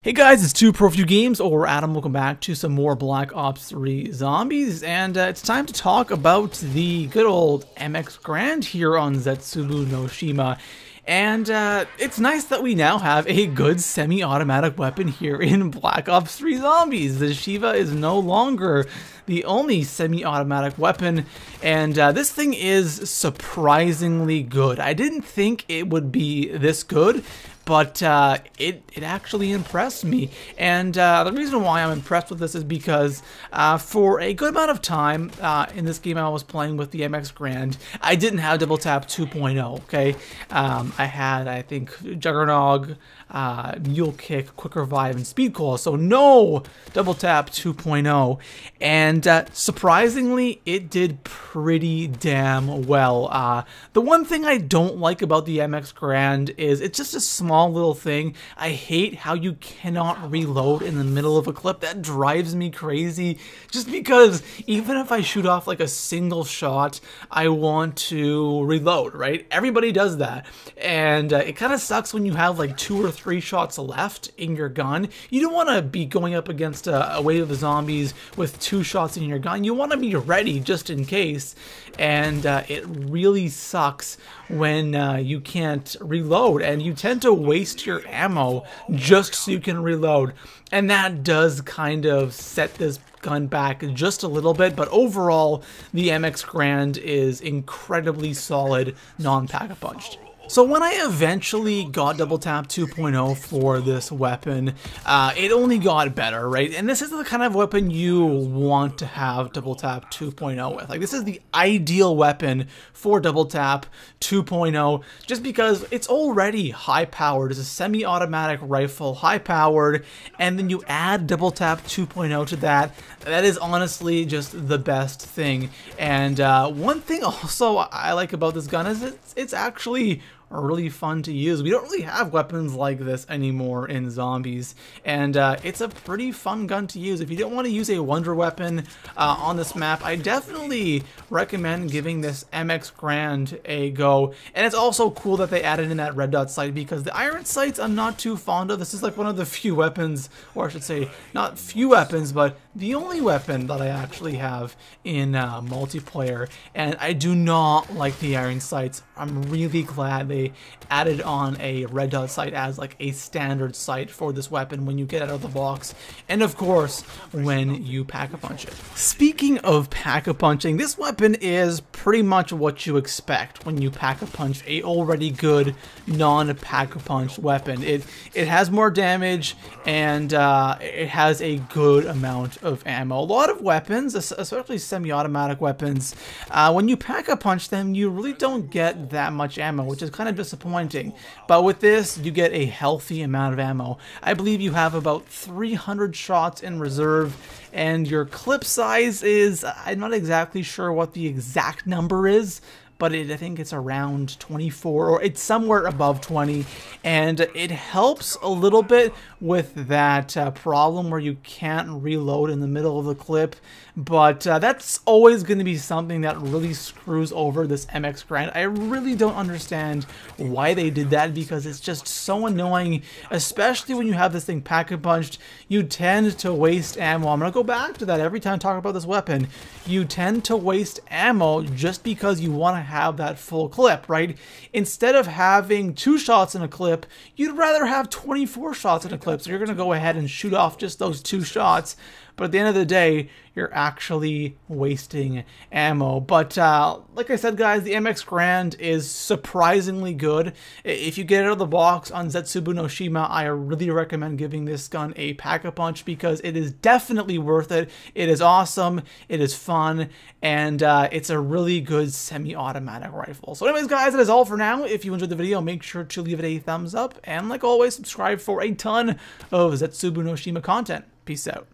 Hey guys, it's 2Pro Games, or Adam. Welcome back to some more Black Ops 3 Zombies, and it's time to talk about the good old MX Grand here on Zetsubou no Shima. And it's nice that we now have a good semi-automatic weapon here in Black Ops 3 Zombies. The Shima is no longer the only semi-automatic weapon, and this thing is surprisingly good. I didn't think it would be this good, but it actually impressed me. And the reason why I'm impressed with this is because for a good amount of time in this game I was playing with the MX Grand, I didn't have Double Tap 2.0, okay? I had, I think, Juggernog, Mule Kick, Quick Revive, and Speed Coil, so no Double Tap 2.0. And surprisingly, it did pretty damn well. The one thing I don't like about the MX Grand is it's just a small little thing. I hate how you cannot reload in the middle of a clip. That drives me crazy, just because even if I shoot off like a single shot, I want to reload, right? Everybody does that, and it kind of sucks when you have like 2 or 3 shots left in your gun. You don't want to be going up against a wave of zombies with 2 shots in your gun. You want to be ready just in case, and it really sucks when you can't reload, and you tend to waste your ammo just so you can reload, and that does kind of set this gun back just a little bit. But overall, the MX Grand is incredibly solid, non-pack-a-punched. So when I eventually got Double Tap 2.0 for this weapon, it only got better, right? And this is the kind of weapon you want to have Double Tap 2.0 with. Like, this is the ideal weapon for Double Tap 2.0, just because it's already high-powered. It's a semi-automatic rifle, high-powered, and then you add Double Tap 2.0 to that. That is honestly just the best thing. And one thing also I like about this gun is it's actually really fun to use. We don't really have weapons like this anymore in Zombies, and it's a pretty fun gun to use. If you don't want to use a wonder weapon on this map, I definitely recommend giving this MX Grand a go. And it's also cool that they added in that red dot sight, because the iron sights I'm not too fond of. This is like one of the few weapons, or I should say not few weapons, but the only weapon that I actually have in multiplayer, and I do not like the iron sights. I'm really glad they added on a red dot sight as like a standard sight for this weapon when you get out of the box, and of course when you pack-a-punch it. Speaking of pack-a-punching, this weapon is pretty much what you expect when you pack-a-punch a already good non-pack-a-punch weapon. It has more damage, and it has a good amount of ammo. A lot of weapons, especially semi-automatic weapons, when you pack-a-punch them, you really don't get that much ammo, which is kind of disappointing. But with this, you get a healthy amount of ammo. I believe you have about 300 shots in reserve, and your clip size is, I'm not exactly sure what the exact number is, but I think it's around 24, or it's somewhere above 20, and it helps a little bit with that problem where you can't reload in the middle of the clip. But that's always going to be something that really screws over this MX Grand. I really don't understand why they did that, because it's just so annoying, especially when you have this thing pack-a-punched. You tend to waste ammo. I'm going to go back to that every time I talk about this weapon. You tend to waste ammo just because you want to have that full clip, right? Instead of having 2 shots in a clip, you'd rather have 24 shots in a clip. So you're going to go ahead and shoot off just those 2 shots. But at the end of the day, you're actually wasting ammo. But like I said, guys, the MX Grand is surprisingly good. If you get it out of the box on Zetsubou no Shima, I really recommend giving this gun a pack-a-punch, because it is definitely worth it. It is awesome, it is fun, and it's a really good semi-automatic rifle. So anyways, guys, that is all for now. If you enjoyed the video, make sure to leave it a thumbs up, and like always, subscribe for a ton of Zetsubou no Shima content. Peace out.